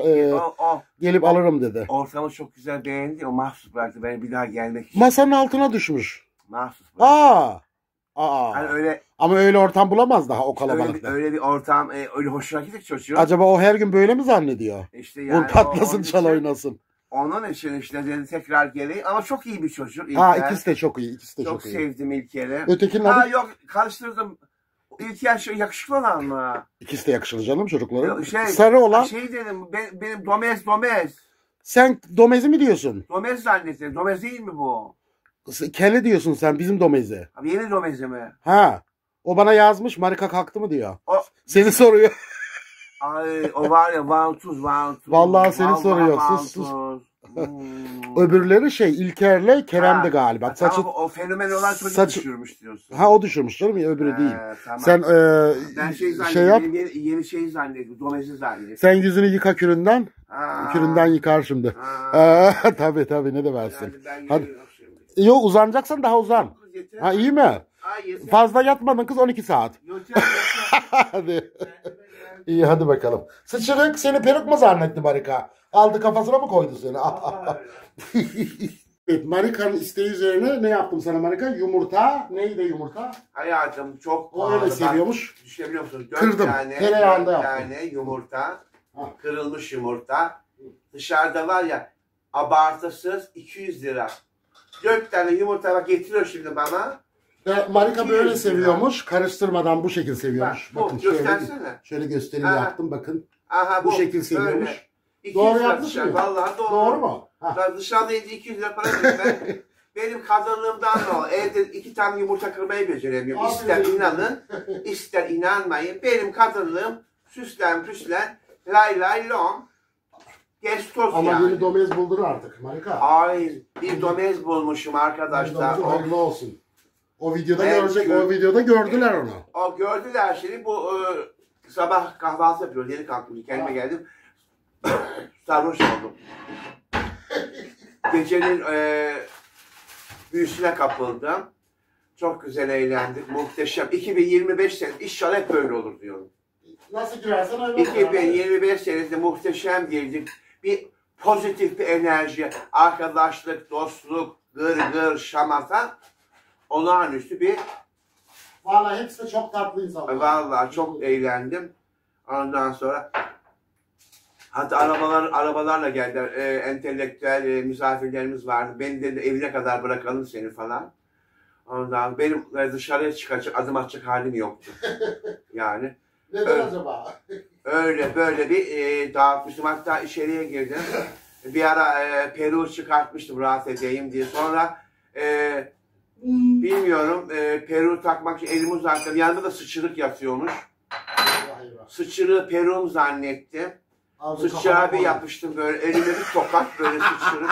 Gelip alırım dedi. Ortamı çok güzel beğendi. O mahsus bıraktı beni bir daha gelmek için. Masanın altına düşmüş. Mahsus bıraktı. Hani öyle, ama öyle ortam bulamaz daha o kalabalıkta. Öyle bir ortam öyle hoşuna gidecek çocuğun. Acaba o her gün böyle mi zannediyor? İşte yani vur patlasın çal oynasın. Onun için işte dedi tekrar geleyim ama çok iyi bir çocuk. İkisi de çok iyi. Çok sevdim İlker'i. Ötekinin adı? Yok karıştırdım. İlker yakışıklı olan mı? İkisi de yakışıklı canım çocukların. Sarı olan. Dedim benim Domez. Sen Domez'i mi diyorsun? Domez zannettim. Domez değil mi bu? Kele diyorsun sen bizim Domez'i. Abi yeni Domez'i mi? O bana yazmış Marika kalktı mı diyor. Seni soruyor. Ay o var ya vantuz. Vallahi seni soruyor. Sus. Öbürleri İlker'le Kerem'di galiba. Tamam, o fenomen olan çocuk düşürmüş diyorsun. O düşürmüş canım öbürü değil. Tamam. Sen ben yap. Yeni şeyi zannediyorum. Domez'i zannediyorum. Sen yüzünü yıka küründen. Küründen yıkar şimdi. Tabii ne demezsin. Hadi. Yok uzanacaksan daha uzan. İyi mi? Fazla yatmadın kız 12 saat. Hadi. İyi hadi bakalım. Sıçırık seni peruk mu zannetti Marika? Aldı kafasına mı koydu seni? Evet, Marika'nın isteği üzerine ne yaptım sana Marika? Yumurta. Neydi yumurta? Hayatım çok o öyle seviyormuş. Düşünebiliyor musun? Kırdım. Tereyağında yaptım. 4 tane yumurta. Kırılmış yumurta. Dışarıda var ya abartısız 200 lira. 4 tane yumurta getiriyor şimdi bana. Marika böyle seviyormuş. Karıştırmadan bu şekil seviyormuş. Bakın şöyle göstereyim yaptım bakın. Aha, bu şekil seviyormuş. Doğru yapmış mı? Vallahi doğru. Doğru mu? Dışarıda 200 lira para verdim. Benim kazanlığımdan da o. Evde 2 tane yumurta kırmayı beceremiyorum. İster inanın, ister inanmayın. Benim kazanlığım süslen lay lom. Ama yeni domez buldun artık Marika. Ay bir domez bulmuşum arkadaşlar. Hayırlı olsun. O videoda o videoda gördüler onu. O gördüler şimdi bu sabah kahvaltı yapıyor. Yeni kalktım. Kendime geldim. Sarhoş oldum. Gecenin büyüsüne kapıldım. Çok güzel eğlendik. Muhteşem. 2025 sene inşallah hep böyle olur diyorum. Nasıl girersen öyle olur. 2025 senesinde muhteşem girdik. Bir pozitif bir enerji, arkadaşlık, dostluk, gır şamata. Olağanüstü bir... Vallahi hepsi de çok tatlı insanlar. Vallahi çok eğlendim. Ondan sonra Hatta arabalarla geldiler. Entelektüel misafirlerimiz vardı. Beni dedi evine kadar bırakalım seni falan. Ondan benim dışarıya çıkacak, adım atacak halim yoktu. Yani. Neden acaba? Öyle böyle bir dağıtmıştım. Hatta içeriye girdim. Bir ara peruğu çıkartmıştım rahat edeyim diye. Sonra bilmiyorum peruğu takmak için elimi uzattım. Yanında da sıçırık yatıyormuş. Sıçırığı peruğum zannettim. Sıçrağa bir yapıştım böyle elime bir tokat böyle sıçırık.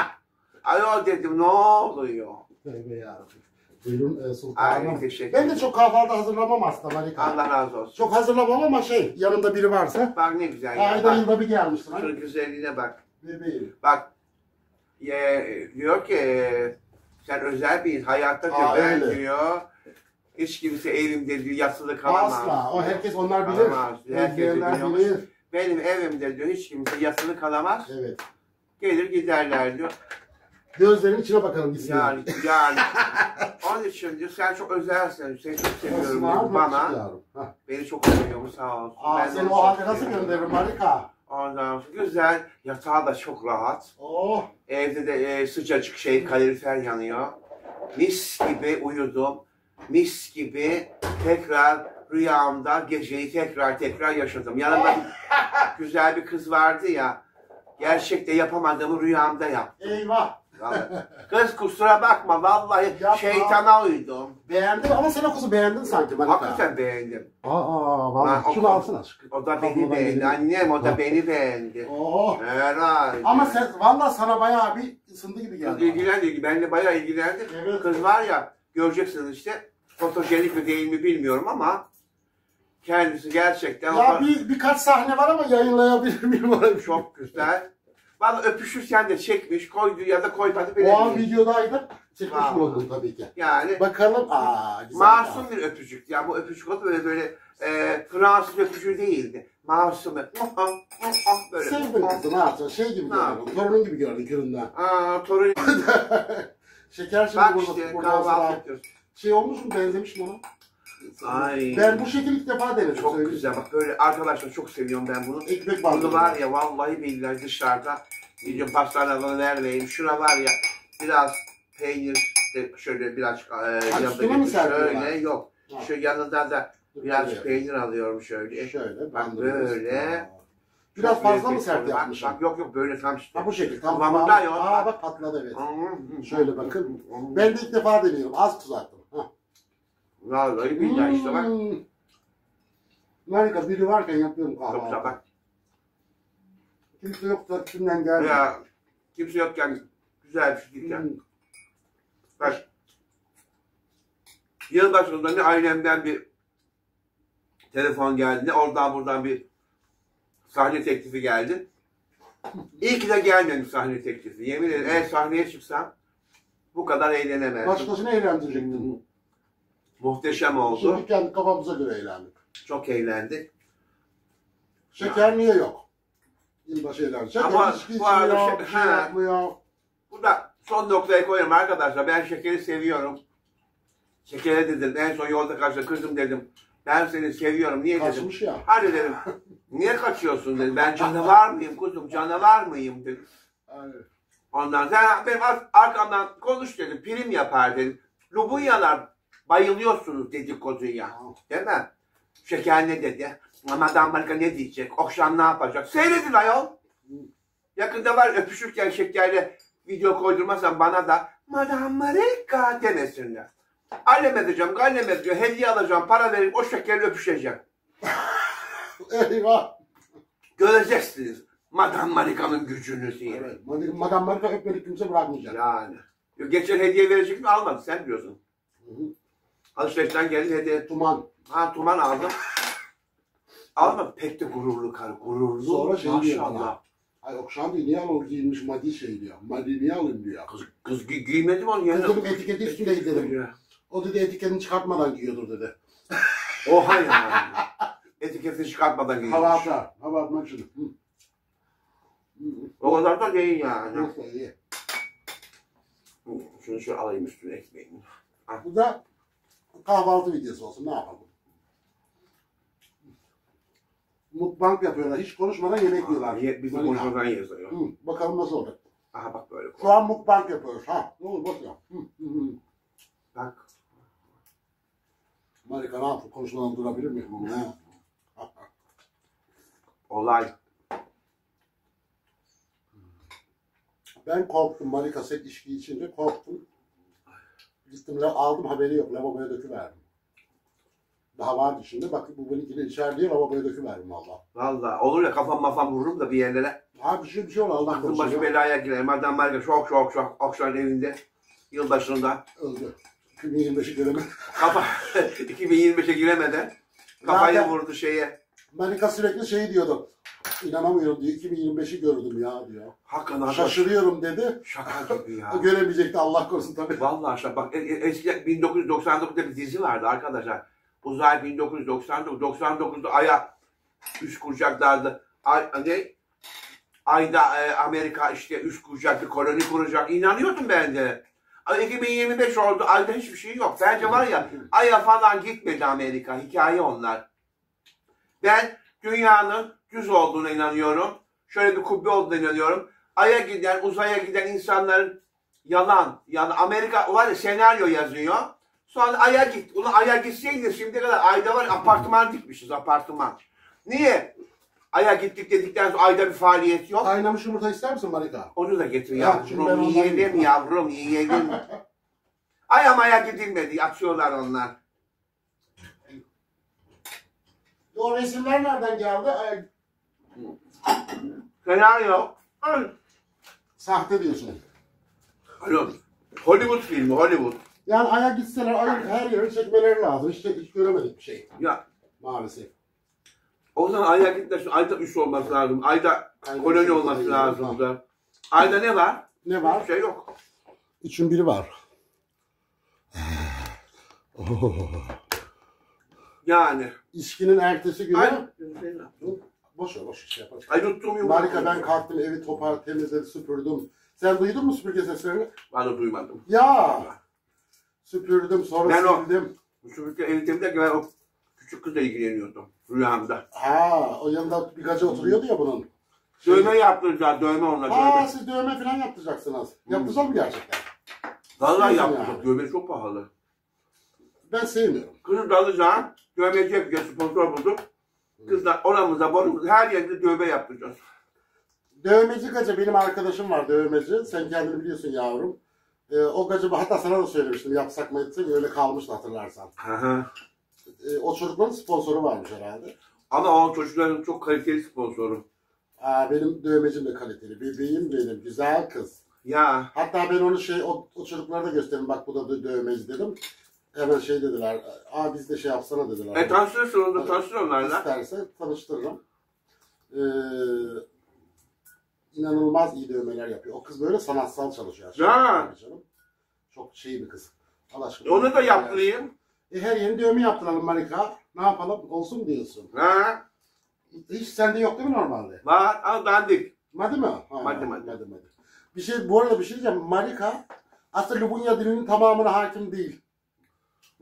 Ayol dedim ne oluyor? Tövbe yarabbim. Buyurun sultanım. Ay, teşekkür Ben de çok kahvaltı hazırlamam aslında Marika. Allah razı olsun. Çok hazırlamam ama yanında biri varsa. Bak ne güzel ya. Ayda yılda bir gelmişsin. Şunun güzelliğine bak. Bebeğim. Bak diyor ki sen özel bir hayatta diyor ben öyle. diyor. Hiç kimse evimde diyor yatılı kalamaz. Asla. O herkes onlar bilir. Kalamaz. Herkes Özleyenler bilir. bilir. Benim evimde diyor hiç kimse yatılı kalamaz. Evet. Gelir giderler diyor. Gözlerinin içine bakalım gitsin. Yani. Onun için diyor sen çok özelsin. Seni çok seviyorum Osman, diyor bana. hah. Beni çok seviyorum sağ olsun. Aa, Ben seni onu o çok halde nasıl seviyorum. gönderirim Marika? Ondan sonra güzel. Yatağı da çok rahat. Oh. Evde de sıcacık kalorifer yanıyor. Mis gibi uyudum. Mis gibi tekrar rüyamda geceyi tekrar yaşadım. Yanımda güzel bir kız vardı ya. Gerçekte yapamadığımı rüyamda yaptım. Eyvah. Vallahi. Kız kusura bakma vallahi Yapma. şeytana uydum. Beğendim ama sen o kızı beğendin sanki Marika. Hakikaten beğendim. Vallahi Ben şunu alsana. O da beni Kablodan beğendi. geliyor. Annem o da beni beğendi. Oh. Herhalde. Ama sen vallahi sana bayağı bir ısındı gibi Kız geldi. ilgilendi. Benimle bayağı ilgilendi. Evet. Kız var ya göreceksiniz işte. Fotojenik mi değil mi bilmiyorum ama kendisi gerçekten Ya birkaç sahne var ama yayınlayabilir miyim? çok güzel. Valla öpüşürken de çekmiş, koydu ya da koymadı. O an videodaydı. Çekmiş Vallahi. bulundum tabii ki. Yani Bakalım. Güzel. masum bir öpücük. Ya bu öpücük o da böyle Fransız öpücüğü değildi. Masum böyle. Sevdim kızı ne yapacaksın? Şey gibi Ne gördüm. yapayım? Torunun gibi gördüm küründen. Torun. Şeker şimdi Bak burada, işte burada kahvaltı olsa yapıyoruz. şey olmuş mu? Benzemiş mi ona? Ay. Ben bu şekil ilk defa denedim. Çok söyleyeyim. güzel. Bak böyle arkadaşlar çok seviyorum ben bunu. Ekmek bandı. Bunu var ya vallahi billahi dışarıda gidiyorum pastaneden vermeyeyim. Şuna var ya biraz peynir işte şöyle biraz üstüne mi serpiyorlar? şöyle yok. Ha. Şu yanında da biraz Böyle. peynir alıyorum şöyle. Şöyle. Bak bandırıyoruz. böyle. Biraz Çok fazla mı lezzetli sert oluyor. yapmışım? Bak yok böyle tam işte. Ha bu şekil. Tam Kıvamında yok. bak patladı evet. Hmm. Şöyle bakın. Ben de ilk defa deniyorum. Az tuz attım. Vallahi billahi işte bak. Harika biri varken yapıyorum Çok güzel kahvaltı. bak. Kimse yoksa kimden geldi. Ya kimse yokken güzel bir şey diyeceğim. Bak. Yılbaşında ne ailemden bir telefon geldi, ne oradan buradan bir sahne teklifi geldi. İyi ki de gelmemiş sahne teklifi. Yemin ederim eğer sahneye çıksam bu kadar eğlenemezdim. Başkasını eğlendirecektin. Muhteşem oldu. Şimdi kendi kafamıza göre eğlendik. Çok eğlendik. Şeker niye yok? Yılbaşı eğlencesi. Şeker Ama içki bu arada içmiyor, bir şey yapmıyor. Burada son noktaya koyuyorum arkadaşlar. Ben şekeri seviyorum. Şekere dedim. En son yolda karşıda kızım dedim. Ben seni seviyorum. Niye dedim. Kaçmış ya. Hadi dedim. Niye kaçıyorsun dedim. Ben canavar mıyım kuzum? Canavar mıyım dedim. Aynen. Ondan sonra benim arkamdan konuş dedim. Prim yapar dedim. Lubunyalar bayılıyorsunuz dedikoduya. Değil mi? Şeker ne dedi? Madame Marika ne diyecek? Okşan ne yapacak? Seyredin ayol. Yakında var öpüşürken şekerle video koydurmazsan bana da Madame Marika demesinler. Allem edeceğim, gallem edeceğim, hediye alacağım, para verip o şekerle öpüşeceğim. Eyvah. Göreceksiniz Madame Marika'nın gücünü diye. Evet. Madame Marika öpmedik kimse bırakmayacak. Yani. Geçen hediye verecek mi almadı sen diyorsun. Hı hı. Alışverişten geldi hediye. Tuman. Tuman aldım. Alma pek de gururlu karı. Gururlu. Sonra şey diyor maşallah. bana. Ay okşan diyor niye alın giyilmiş madi şey diyor. Madi niye alın diyor. Kız giymedim onu yerine. Kızım etiketi üstündeydi dedim. O dedi etiketini çıkartmadan giyiyordur dedi. Oha yani. Etiketini çıkartmadan giymiş. Hava atar. Hava atmak için. O kadar da değil yani. Neyse iyi. Şunu şöyle alayım üstüne ekmeğini. Bu da kahvaltı videosu olsun ne yapalım. Mukbang yapıyorlar. Hiç konuşmadan yemek yiyorlar. Bizim konuşmadan yazıyor. Bakalım nasıl olacak. Aha bak böyle. Şu an mukbang yapıyoruz. Ha, ne olur bak ya. Bak. Marika ne yaptı? Konuşmadan durabilir miyim? Olay. Ben korktum. Marika set içki içince korktum. Gittim aldım, haberi yok. Lavaboya döküverdim. Daha vardı şimdi. Bak bu benimkini içer diye lavaboya döküverdim valla. Valla olur ya kafam mafam vururum da bir yerlere. Ha bir şey olur Allah Aklım korusun. başı belaya girer. Madem Marika şok akşam evinde. Yılbaşında. Öldü. 2025'i göremedi. Kafa 2025'e giremeden kafayı Zaten vurdu şeye. Marika sürekli şey diyordu. İnanamıyorum diyor. 2025'i gördüm ya diyor. Hakikaten Şaşırıyorum dedi. şaka gibi ya. O göremeyecekti Allah korusun tabii. Vallahi işte bak eskiden 1999'da bir dizi vardı arkadaşlar. Uzay 1999. 99'da Ay'a üst kuracaklardı. Ayda Amerika işte üst kuracak, bir koloni kuracak. İnanıyordum ben de. 2025 oldu. Ayda hiçbir şey yok. Bence var ya Ay'a falan gitmedi Amerika. Hikaye onlar. Ben dünyanın düz olduğuna inanıyorum. Şöyle bir kubbe olduğuna inanıyorum. Ay'a giden, uzaya giden insanların yalan. Yani Amerika var ya senaryo yazıyor. Sonra Ay'a git. Ulan Ay'a gitseydi şimdiye kadar Ay'da var apartman dikmişiz, apartman. Niye? Ay'a gittik dedikten sonra Ay'da bir faaliyet yok. Kaynamış yumurta ister misin Marika? Onu da getir Ya, şimdi ben yavrum. ondan Yiyelim yiyeyim. yavrum, yiyelim. Ay'a maya gidilmedi. Atıyorlar onlar. O resimler nereden geldi? Ay, Senaryo. sahte diyorsun. Hollywood filmi, Hollywood. Yani Ay'a gitseler Ay'ın her yeri çekmeleri lazım. Hiç göremedik bir şey. Ya Maalesef. o zaman Ay'a gitmesi, Ay'da üs olması lazım. Ay'da Ay'da koloni üs olması olması lazım lazım. da. Ay'da ne var? Ne var? Hiçbir şey yok. üçün biri var. Yani. İçkinin ertesi günü... Ay, Boş ver şey yapalım. ay tuttum yumurta. Marika ben kalktım evi topar temizledim süpürdüm. Sen duydun mu süpürge seslerini? Ben de duymadım. Ya! Süpürdüm sonra Ben o- sildim. Bu çocukta eğitimde ben o küçük kızla ilgileniyordum. Rüyamda. Ha, o yanında bir gacı oturuyordu ya bunun. Dövme yaptıracağız, dövme onunla Ha, dövme. siz dövme falan yaptıracaksınız. Yaptıracak mı gerçekten? Vallahi istiyorsun yaptıracak, yani. dövme çok pahalı. Ben sevmiyorum. Kızı da alacağım, dövmeci yapacağız, sponsor bulduk. Kızlar oramıza, borumuza, her yerde dövme yaptıracağız. Dövmeci gacı benim arkadaşım var dövmeci. Sen kendini biliyorsun yavrum. O gacı hatta sana da söylemiştim yapsak mı etsek öyle kalmıştı hatırlarsan. Hı. O çocukların sponsoru varmış herhalde. Ama o çocukların çok kaliteli sponsoru. Benim dövmecim de kaliteli. Bebeğim benim. Güzel kız. Ya. Hatta ben onu o çocuklara da gösterdim. Bak bu da dövmeci dedim. Hemen şey dediler. Biz de şey yapsana dediler. Tanıştırırsın onu da, tanıştır onlarla. İsterse tanıştırırım. İnanılmaz iyi dövmeler yapıyor. O kız böyle sanatsal çalışıyor. Ya. Canım. Çok şey bir kız. Allah aşkına. Onu da yaptırayım. Her yeni dövme yaptıralım Marika. Ne yapalım? Olsun diyorsun. Ha. Hiç sende yok değil mi normalde? Var, al dandik. Madi mi? Madi. Bir şey, bu arada bir şey diyeceğim. Marika aslında Lubunya dilinin tamamına hakim değil.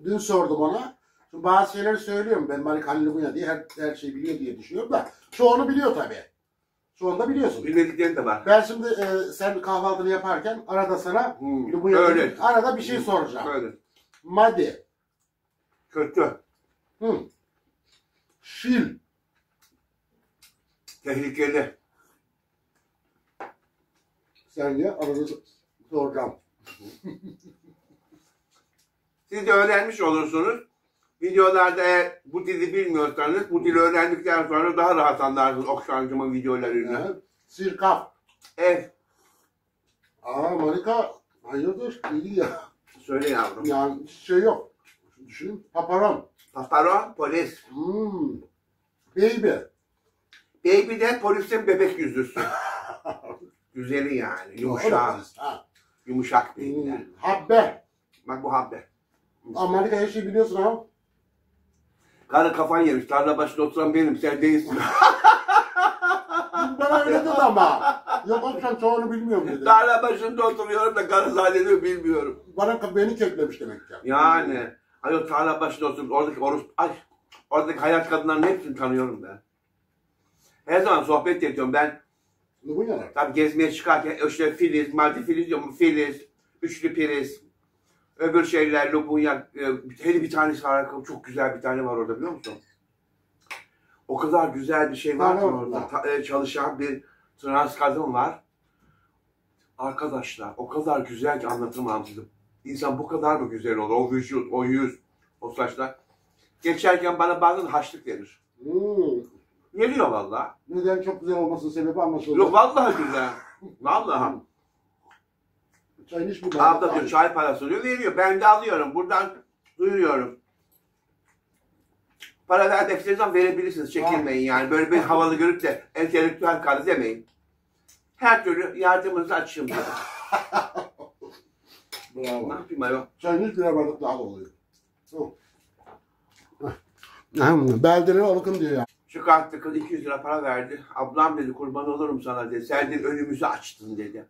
Dün sordum ona. Şimdi bazı şeyleri söylüyorum. Ben Marika Lubunya diye her şeyi biliyor diye düşünüyorum da. Çoğunu biliyor tabii. Çoğunu da biliyorsun. Bilmediklerin de var. Ben şimdi sen kahvaltını yaparken arada sana Lubunya öyle. dilinin, arada bir şey soracağım. Böyle. Madi. Kötü. Şil. Tehlikeli. Sen diye arada soracağım. Siz de öğrenmiş olursunuz. Videolarda eğer bu dili bilmiyorsanız bu dili öğrendikten sonra daha rahat anlarsınız Okşancım'ın videolarını. Evet. Sirkaf. Ev. Marika hayırdır? İyi ya. Söyle yavrum. Yani hiç şey yok. Düşünün. Paparon. Paparo, polis. Baby. Baby de polisin bebek yüzlüsü. Güzeli yani. Yumuşak. Yumuşak beyinler. Habbe. Bak bu habbe. Marika her şeyi biliyorsun ha. Karı kafan yemiş. Tarla başında oturan benim. Sen değilsin. Bana öyle dedi ama. Yok akşam çoğunu bilmiyorum dedi. Tarla başında oturuyorum da karı zannediyor bilmiyorum. Beni köklemiş demek ki. Yani. Ay o tarla başında oturup oradaki oradaki hayat kadınların hepsini tanıyorum ben. Her zaman sohbet ediyorum ben. Lubunya'lar. Tabii gezmeye çıkarken işte Filiz, Maldi Filiz diyorum. Filiz, Üçlü Priz, öbür şeyler, Lubunya. Hele bir tanesi var. Çok güzel bir tane var orada biliyor musun? O kadar güzel bir şey var ki orada. Çalışan bir trans kadın var. Arkadaşlar o kadar güzel ki anlatamam size. İnsan bu kadar mı güzel olur? O vücut, o yüz, o saçlar. Geçerken bana bazen haçlık verir. Geliyor valla. Neden çok güzel olmasının sebebi anlaşıldı. Yok vallahi güzel. Vallahi. Çayını iç bu. Abla diyor çay parası diyor veriyor. Ben de alıyorum. Buradan duyuruyorum. Para vermek istiyorsan verebilirsiniz. Çekinmeyin yani. Böyle bir havalı görüp de entelektüel karı demeyin. Her türlü yardımınızı açayım diyor. Bravo. Ne yapayım ayol? Çayını iç birer bardak daha da oluyor. Beldeleri alıkın diyor ya. Çıkarttı kız 200 lira para verdi. Ablam dedi kurban olurum sana dedi. Sen dedi önümüzü açtın dedi.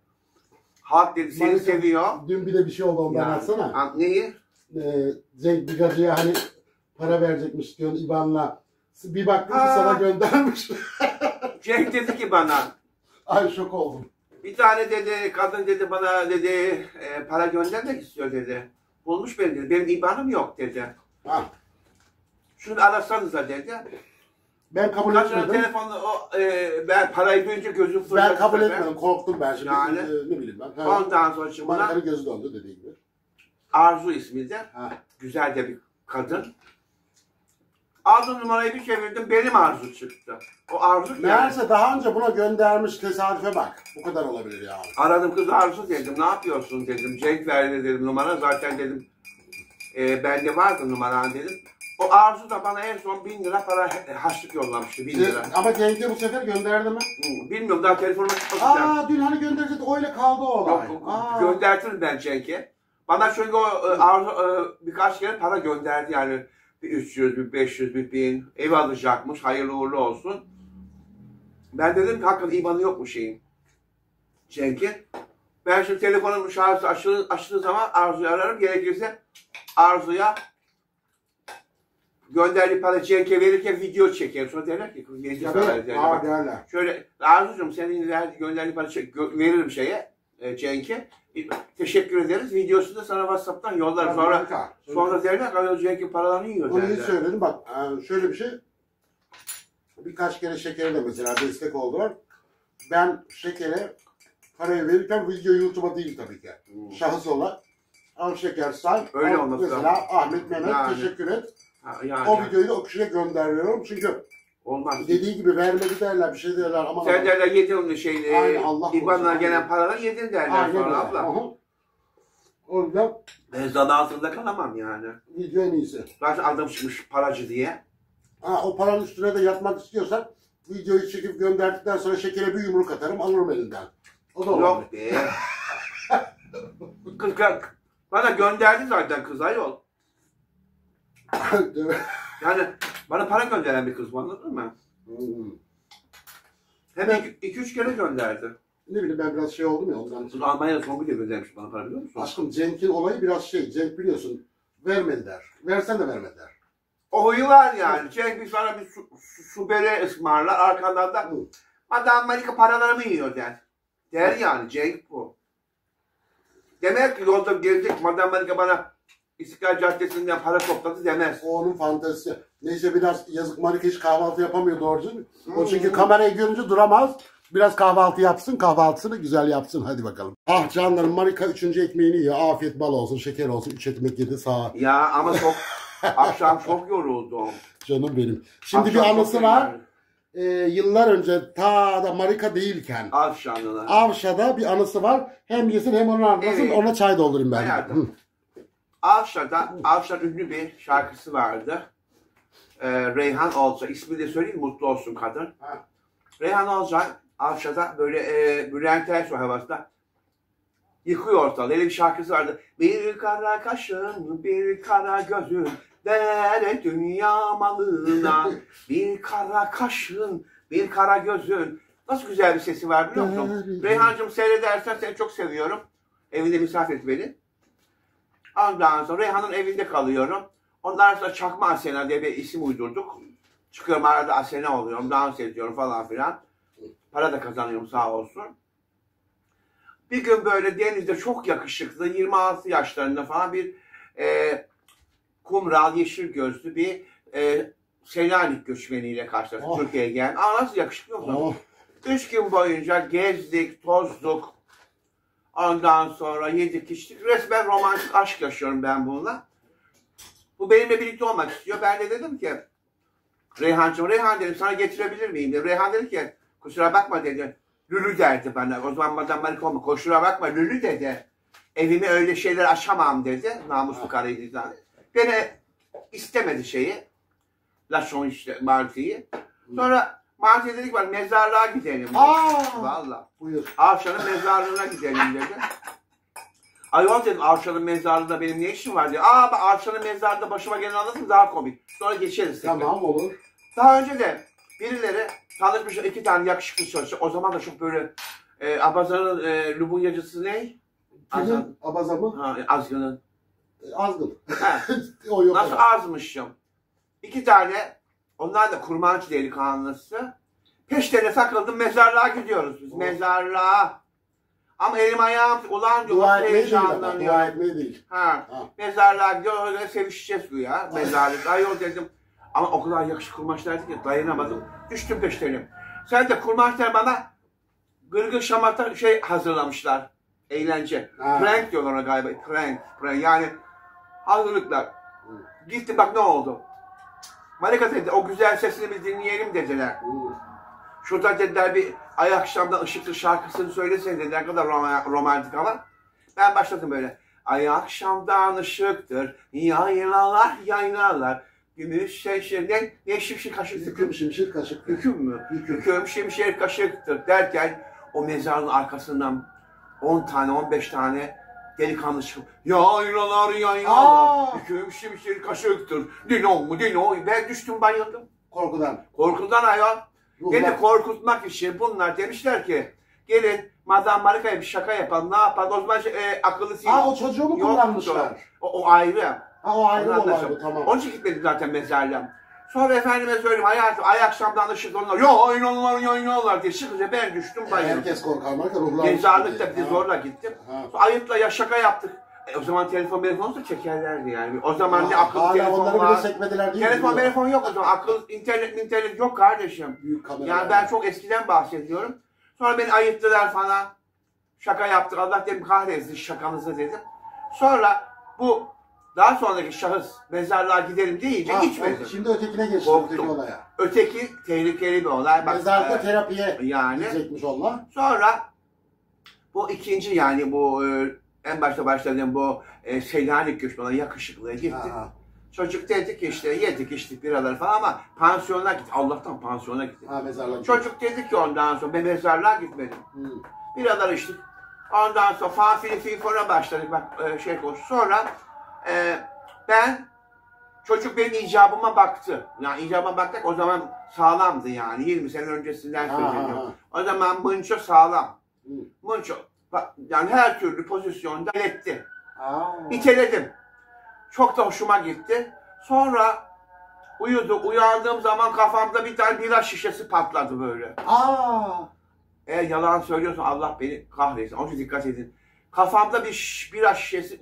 Halk dedi seni Maalesef seviyor. Dün bir de bir şey oldu ondan Yani, atsana. neyi? Cenk bir gacıya hani para verecekmiş diyorsun İban'la. Bir baktım ki sana göndermiş. Cenk dedi ki bana. Ay şok oldum. Bir tane dedi kadın dedi bana dedi para göndermek istiyor dedi. Bulmuş beni dedi. Benim IBAN'ım yok dedi. Ha. Şunu arasanıza dedi. Ben kabul Kaç tane etmedim. telefonla ben parayı duyunca gözüm fırladı. Ben kabul etmedim. Korktum ben şimdi. Yani, ne bileyim ben. Ondan sonra şimdi buna Markanın gözü döndü dediği gibi. Arzu ismi de. Ha. Güzel de bir kadın. Arzu numarayı bir çevirdim. Benim Arzu çıktı. O Arzu yani. Meğerse daha önce buna göndermiş tesadüfe bak. Bu kadar olabilir ya. Aradım kız Arzu dedim. Ne yapıyorsun dedim. Cenk verdi dedim numara. Zaten dedim bende vardı numaran dedim. O Arzu da bana en son 1000 lira para harçlık yollamıştı. 1000 lira. Ama Cenk'e bu sefer gönderdi mi? Bilmiyorum daha telefonuma çıkmasın. Dün hani gönderecekti öyle kaldı o olay. Göndertirim ben Cenk'e. Bana çünkü o Arzu birkaç kere para gönderdi yani. Bir 300, bir 500, bir 1000 ev alacakmış. Hayırlı uğurlu olsun. Ben dedim ki hakikaten IBAN'ı yok mu şeyin? Cenk'in. Ben şimdi telefonun şarjı açtığı zaman Arzu'yu ararım. Gerekirse Arzu'ya gönderdiği para Cenk'e verirken video çekerim. Sonra derler ki derler. şöyle Arzu'cum senin gönderdiğin para veririm şeye Cenk'e. Teşekkür ederiz. Videosunu da sana WhatsApp'tan yollarım. Sonra derler ki Cenk'in paralarını yiyor derler. Onu iyi söyledim. Bak şöyle bir şey. Birkaç kere Şeker'e de mesela destek oldular. Ben Şeker'e parayı verirken video YouTube'a değil tabii ki. Şahıs olarak. Al Şeker say. Öyle olması mesela lazım. Ahmet Mehmet Yani. teşekkür et. Yani. O videoyu da o kişiye gönderiyorum. Çünkü olmaz. dediği gibi vermedi derler, bir şey derler ama Sen derler yedin onu İBAN'dan gelen paraları yedin derler aynen sonra abla. O yüzden Ben zan altında kalamam yani. video en iyisi. Zaten adam çıkmış paracı diye. O paranın üstüne de yatmak istiyorsan videoyu çekip gönderdikten sonra Şeker'e bir yumruk atarım, alırım elinden. O da olabilir. Yok be. Kız bana gönderdi zaten kız ayol. Yani bana para gönderen bir kız bu, anladın mı? Hem 2-3 kere gönderdi. Ne bileyim ben biraz şey oldum ya ondan. Kız Almanya'da son video göndermiş bana para, biliyor musun? Aşkım Cenk'in olayı biraz şey, Cenk biliyorsun vermediler. Versen de vermediler. O huyu var yani. Cenk bir sana bir su böreği ısmarlar, arkandan da Madame Marika paralarımı yiyor der. Der yani Cenk bu. Demek ki yolda gelecek Madame Marika bana İstiklal Caddesi'nden para topladı demez. O onun fantezisi. Neyse biraz yazık Marika hiç kahvaltı yapamıyor doğru düzgün. O çünkü kamerayı görünce duramaz. Biraz kahvaltı yapsın, kahvaltısını güzel yapsın. Hadi bakalım. Ah canlarım Marika 3. ekmeğini yiyor. Afiyet bal olsun, şeker olsun. 3 ekmek yedi sağ. Ya ama çok akşam çok yoruldum. Canım benim. Şimdi Akşam bir anısı çok var. Yıllar önce ta da Marika değilken. Avşanlılar. Avşa'da bir anısı var. Hem yesin hem onu anlasın. Evet. Ona çay doldurayım ben. Hayatım. Avşa'da ünlü bir şarkısı vardı. Reyhan Olcay. İsmini de söyleyeyim, mutlu olsun kadın. Ha. Reyhan Olcay Avşa'da böyle Bülent Ersoy havasında yıkıyor ortalığı. Öyle bir şarkısı vardı. Bir kara kaşın, bir kara gözün, dere dünya malına. Bir kara kaşın, bir kara gözün. Nasıl güzel bir sesi var biliyor musun? Reyhancığım seyredersen seni çok seviyorum. Evinde misafir et beni. Ondan sonra Reyhan'ın evinde kalıyorum. Ondan sonra Çakma Asena diye bir isim uydurduk. Çıkıyorum arada asene oluyorum, dans ediyorum falan filan. Para da kazanıyorum sağ olsun. Bir gün böyle denizde çok yakışıklı, 26 yaşlarında falan bir kumral, yeşil gözlü bir Selanik göçmeniyle karşılaştık. Türkiye'ye gelen. Aa nasıl yakışıklı olsun. 3 gün boyunca gezdik, tozduk. Ondan sonra yedik, içtik. Resmen romantik aşk yaşıyorum ben bununla. Bu benimle birlikte olmak istiyor. Ben de dedim ki, Reyhancığım, Reyhan dedim sana getirebilir miyim dedim. Reyhan dedi ki, kusura bakma dedi. Lülü derdi bana. O zaman Madame Marika olma. Kusura bakma Lülü dedi. Evime öyle şeyler açamam dedi. Namuslu karıydı zaten. Beni istemedi şeyi. Lachon işte Marti'yi. Sonra Marti'ye dedik bana mezarlığa gidelim. Valla. Buyur. Avşar'ın mezarlığına gidelim dedi. Ayol dedim Avşar'ın mezarlığında benim ne işim var diye. Avşar'ın mezarlığında başıma gelen anlatayım daha komik. Sonra geçeriz. Tamam olur. Daha önce de birileri tanışmış 2 tane yakışıklı çocuk. O zaman da çok böyle Abazan'ın Lubunyacısı ne? Kimin? Abaza mı? Ha, Azgın'ın. Azgın. O yok. Nasıl azmışım? 2 tane, onlar da kurmancı delikanlısı. Peşlerine takıldım, mezarlığa gidiyoruz biz. Mezarlığa. Ama elim ayağım, ulan diyor, dua etmeyi değil ama, heyecanlanıyor. dua etmeyi değil. Mezarlığa gidiyor, öyle sevişeceğiz güya. Mezarlıkta. Ayol dedim. Ama o kadar yakışıklı kurmaçlardı ki dayanamadım. Düştüm peşlerine. Sen de kurmaçlar bana gırgır şamata şey hazırlamışlar. Eğlence. Prank diyorlar ona galiba. Prank. Yani hazırlıklar. Gitti bak ne oldu. Marika dedi o güzel sesini biz dinleyelim dediler. Şurada dediler bir ay akşamda ışıklı şarkısını söylesene dediler. Ne kadar romantik ama. Ben başladım böyle. Ay akşamdan ışıktır, yaylalar yaylalar. Gümüş şemşir, ne şimşir kaşık? Hüküm şimşir kaşık. Hüküm mü? Hüküm şimşir kaşıktır derken o mezarın arkasından 10 tane 15 tane delikanlı çıkıp yaylalar yaylalar hüküm şimşir kaşıktır dino mu dino. Ben düştüm bayıldım. Korkudan. Korkudan ayol. Beni korkutmak için bunlar demişler ki gelin Madame Marika'ya bir şaka yapalım ne yapalım o zaman akıllı değil. O çocuğu mu kullanmışlar? O ayrı. O ayrı olay bu tamam. Onun için gitmedim zaten mezarlığa. Sonra efendime söyleyeyim hayatım ay akşamdan ışık onlar yayınlar diye çıkınca ben düştüm bayıldım. Herkes korkar Marika ruhlar. Mezarlıkta bizi zorla gittim. Ayıpla ya şaka yaptık. O zaman telefon olsa çekerlerdi yani. O zaman ne akıllı telefon var. Onları bile sekmediler değil mi? Telefon yok o zaman. Akıllı internet yok kardeşim. Büyük kamera. Yani ben çok eskiden bahsediyorum. Sonra beni ayıptılar falan. Şaka yaptık. Allah dedim kahretsin şakanızı dedim. Sonra bu daha sonraki şahıs mezarlığa gidelim deyince gitmedim. Şimdi ötekine geçti öteki olaya. Öteki tehlikeli bir olay. Mezarda terapiye yani, gidecekmiş onlar. Sonra bu ikinci yani bu en başta başladığım bu Selanik göçmeni yakışıklıya gittik. Çocuk dedi ki işte yedik içtik biraları falan ama pansiyona gittik. Allah'tan pansiyona gittik. Çocuk dedi ki ondan sonra ben mezarlığa gitmedim. Biraları içtik. Ondan sonra fanfili filfona başladık. Bak sonra ben çocuk benim icabıma baktı. Yani icabıma baktık o zaman sağlamdı yani 20 sene öncesinden söylüyorum. O zaman Mınço sağlam. Mınço yani her türlü pozisyonda iletti. İteledim. Çok da hoşuma gitti. Sonra uyandığım zaman kafamda bir tane bira şişesi patladı böyle. Eğer yalan söylüyorsan Allah beni kahretsin. Onun için dikkat edin. Kafamda bir bira şişesi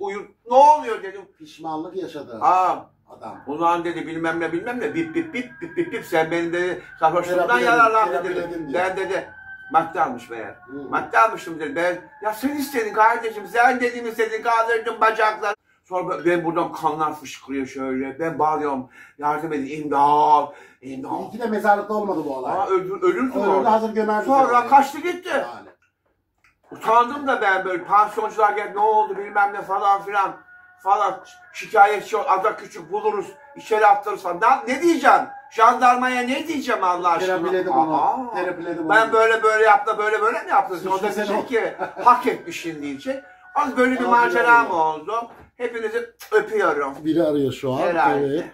ne oluyor dedim. Pişmanlık yaşadı. Adam. Ulan dedi bilmem ne bip sen beni dedi sarhoşluğundan yararlandın dedi. Ben dedi madde almış meğer. Madde almıştım dedi. Ben ya sen istedin kardeşim sen dediğimi istedin kaldırdın bacaklar. Sonra ben buradan kanlar fışkırıyor şöyle. Ben bağırıyorum yardım edin imdat. İyi ki de mezarlıkta olmadı bu olay. Ölürsün orada. Hazır gömerdi. Sonra kaçtı gitti. Yani. Utandım da ben böyle pansiyoncular geldi ne oldu bilmem ne falan filan. Şikayetçi ol, ada küçük buluruz, içeri attırırız falan. Ne diyeceğim? Jandarmaya ne diyeceğim Allah aşkına? Terapiledim onu. Ben böyle yaptım, böyle mi yaptın? O da diyecek ki hak etmişsin diyecek. Az böyle bir macera mı oldu? Hepinizi öpüyorum. Biri arıyor şu an. Evet.